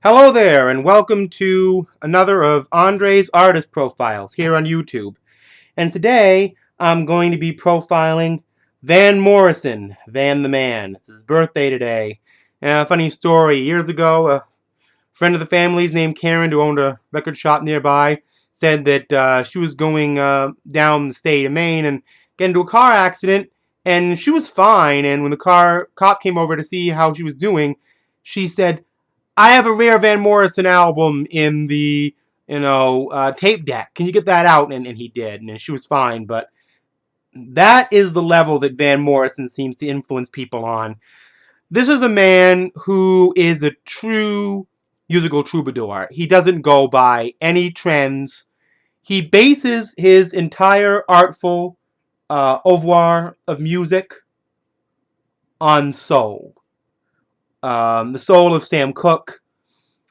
Hello there, and welcome to another of Andre's artist profiles here on YouTube. And today, I'm going to be profiling Van Morrison, Van the Man. It's his birthday today. And a funny story, years ago, a friend of the family's named Karen, who owned a record shop nearby, said that she was going down the state of Maine and get into a car accident, and she was fine. And when the cop came over to see how she was doing, she said, I have a rare Van Morrison album in the, tape deck. Can you get that out? And he did, and she was fine. But that is the level that Van Morrison seems to influence people on. This is a man who is a true musical troubadour. He doesn't go by any trends. He bases his entire artful oeuvre of music on soul. The soul of Sam Cooke,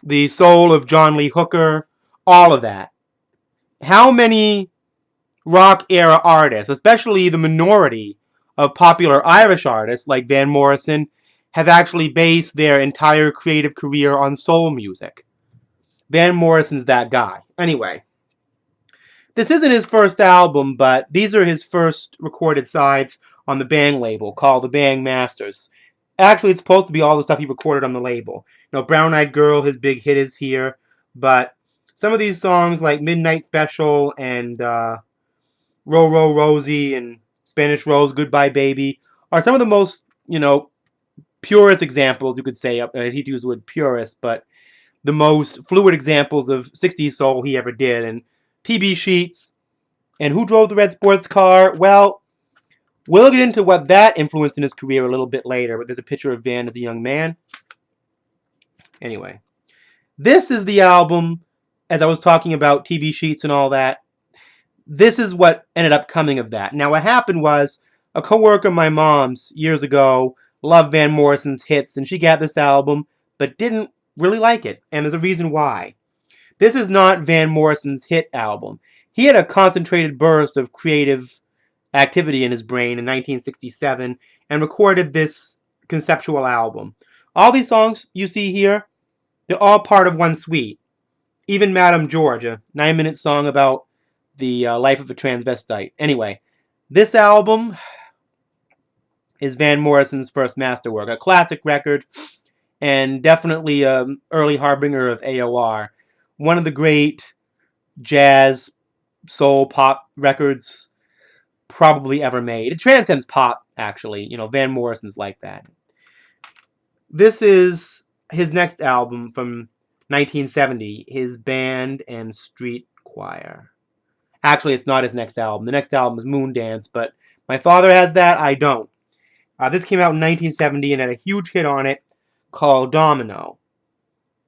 the soul of John Lee Hooker, all of that. How many rock era artists, especially the minority of popular Irish artists like Van Morrison, have actually based their entire creative career on soul music? Van Morrison's that guy. Anyway, this isn't his first album, but these are his first recorded sides on the Bang label called the Bang Masters. Actually, it's supposed to be all the stuff he recorded on the label. Brown Eyed Girl, his big hit, is here. But some of these songs like Midnight Special and Row Row Rosie and Spanish Rose, Goodbye Baby are some of the most, purest examples, you could say. He'd use the word purist, but the most fluid examples of 60s soul he ever did. And TB Sheets and Who Drove the Red Sports Car? Well, we'll get into what that influenced in his career a little bit later, but there's a picture of Van as a young man. Anyway, this is the album, as I was talking about TB Sheets and all that. This is what ended up coming of that. Now, what happened was a coworker of my mom's years ago loved Van Morrison's hits, and she got this album, but didn't really like it. And there's a reason why. This is not Van Morrison's hit album. He had a concentrated burst of creative activity in his brain in 1967 and recorded this conceptual album. All these songs you see here, they're all part of one suite. Even Madame George, a 9-minute song about the life of a transvestite. Anyway, this album is Van Morrison's first masterwork, a classic record, and definitely an early harbinger of AOR. One of the great jazz, soul, pop records probably ever made. It transcends pop, actually. Van Morrison's like that. This is his next album from 1970, his Band and Street Choir. Actually, it's not his next album. The next album is Moondance, but my father has that, I don't. This came out in 1970 and had a huge hit on it called Domino.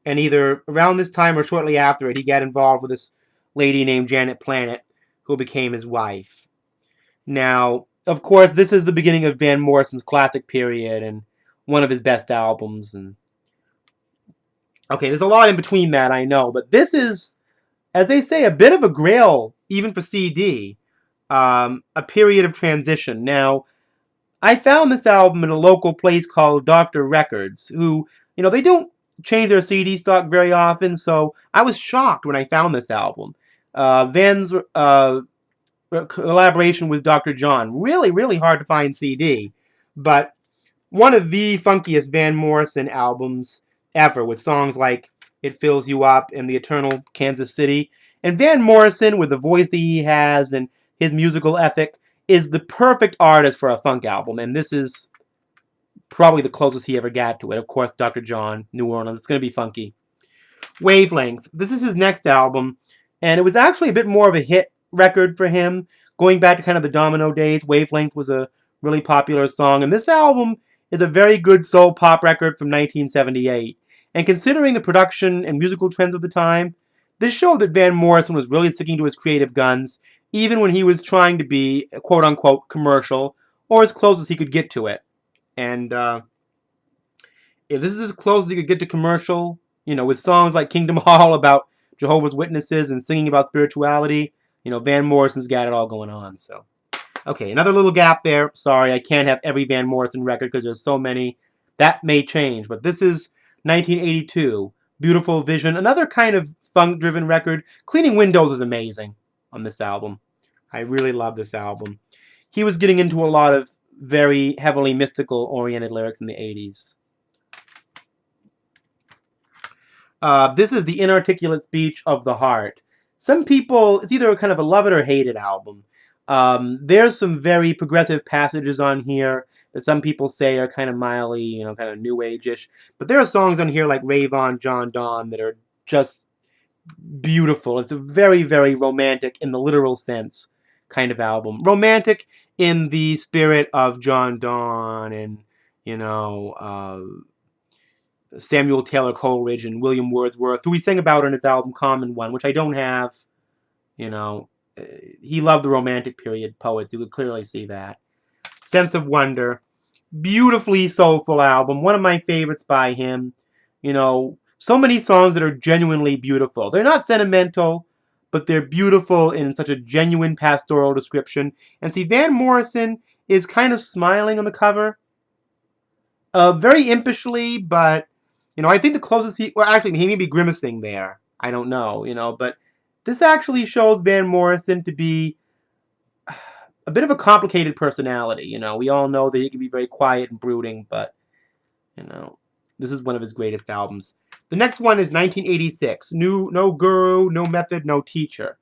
And either around this time or shortly after it, he got involved with this lady named Janet Planet, who became his wife. Now, of course, this is the beginning of Van Morrison's classic period and one of his best albums. And okay, there's a lot in between that, I know, but this is, as they say, a bit of a grail, even for CD, a period of transition. Now, I found this album in a local place called Dr. Records, who, they don't change their CD stock very often, so I was shocked when I found this album. Van's collaboration with Dr. John, really, really hard to find CD, but one of the funkiest Van Morrison albums ever, with songs like It Fills You Up and The Eternal Kansas City. And Van Morrison, with the voice that he has and his musical ethic, is the perfect artist for a funk album, and this is probably the closest he ever got to it. Of course, Dr. John, New Orleans, it's going to be funky. Wavelength. This is his next album, and it was actually a bit more of a hit record for him. Going back to kind of the Domino days, Wavelength was a really popular song, and this album is a very good soul pop record from 1978. And considering the production and musical trends of the time, this showed that Van Morrison was really sticking to his creative guns, even when he was trying to be, quote-unquote, commercial, or as close as he could get to it. And if this is as close as he could get to commercial, with songs like Kingdom Hall about Jehovah's Witnesses and singing about spirituality, Van Morrison's got it all going on. So, okay, another little gap there. Sorry, I can't have every Van Morrison record because there's so many. That may change, but this is 1982, Beautiful Vision, another kind of funk-driven record. Cleaning Windows is amazing on this album. I really love this album. He was getting into a lot of very heavily mystical-oriented lyrics in the 80s. This is the inarticulate speech of the heart. Some people, it's either kind of a love it or hate it album. There's some very progressive passages on here that some people say are kind of mildly, kind of new age-ish. But there are songs on here like Rave On, John Donne that are just beautiful. It's a very, very romantic in the literal sense kind of album. Romantic in the spirit of John Donne and, Samuel Taylor Coleridge and William Wordsworth, who he sang about on his album Common One, which I don't have. He loved the Romantic period poets. You could clearly see that. Sense of Wonder. Beautifully soulful album. One of my favorites by him. So many songs that are genuinely beautiful. They're not sentimental, but they're beautiful in such a genuine pastoral description. And see, Van Morrison is kind of smiling on the cover. Very impishly, but I think the closest he may be grimacing there. I don't know, but this actually shows Van Morrison to be a bit of a complicated personality. We all know that he can be very quiet and brooding, but, this is one of his greatest albums. The next one is 1986. No Guru, No Method, No Teacher.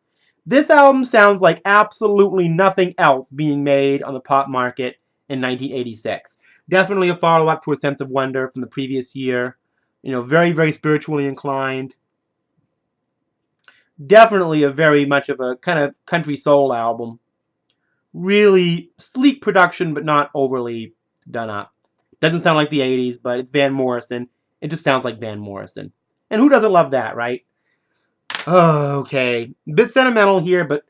This album sounds like absolutely nothing else being made on the pop market in 1986. Definitely a follow-up to A Sense of Wonder from the previous year. Very, very spiritually inclined. Definitely a very much of a kind of country soul album. Really sleek production, but not overly done up. Doesn't sound like the 80s, but it's Van Morrison. It just sounds like Van Morrison. And who doesn't love that, right? Okay. A bit sentimental here, but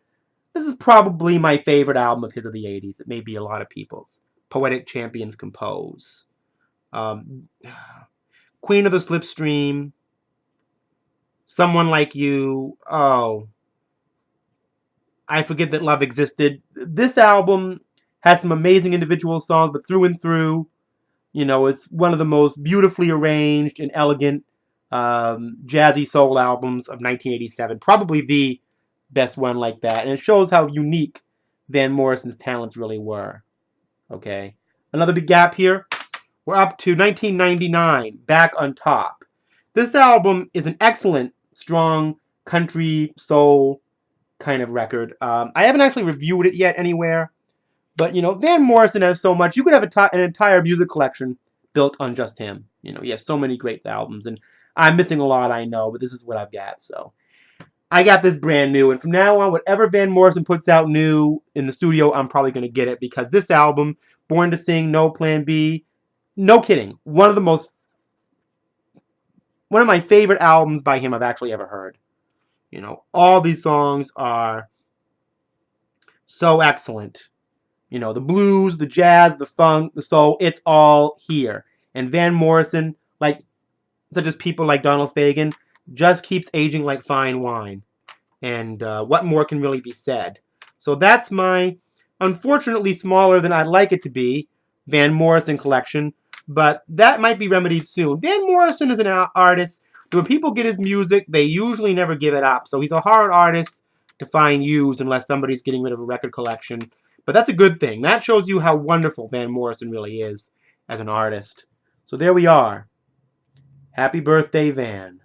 this is probably my favorite album of his of the 80s. It may be a lot of people's. Poetic Champions Compose. Queen of the Slipstream. Someone Like You. Oh. I Forget That Love Existed. This album has some amazing individual songs, but through and through, it's one of the most beautifully arranged and elegant jazzy soul albums of 1987. Probably the best one like that. And it shows how unique Van Morrison's talents really were. Okay. Another big gap here. We're up to 1999, Back on Top. This album is an excellent, strong country soul kind of record. I haven't actually reviewed it yet anywhere, but Van Morrison has so much. You could have an entire music collection built on just him. He has so many great albums, and I'm missing a lot, I know, but this is what I've got. So I got this brand new, and from now on, whatever Van Morrison puts out new in the studio, I'm probably going to get it, because this album, Born to Sing, No Plan B, no kidding, one of my favorite albums by him I've actually ever heard. All these songs are so excellent. The blues, the jazz, the funk, the soul, it's all here. And Van Morrison, such as people like Donald Fagen, just keeps aging like fine wine. And what more can really be said? So that's my, unfortunately smaller than I'd like it to be, Van Morrison collection. But that might be remedied soon. Van Morrison is an artist. When people get his music, they usually never give it up. So he's a hard artist to find used unless somebody's getting rid of a record collection. But that's a good thing. That shows you how wonderful Van Morrison really is as an artist. So there we are. Happy birthday, Van.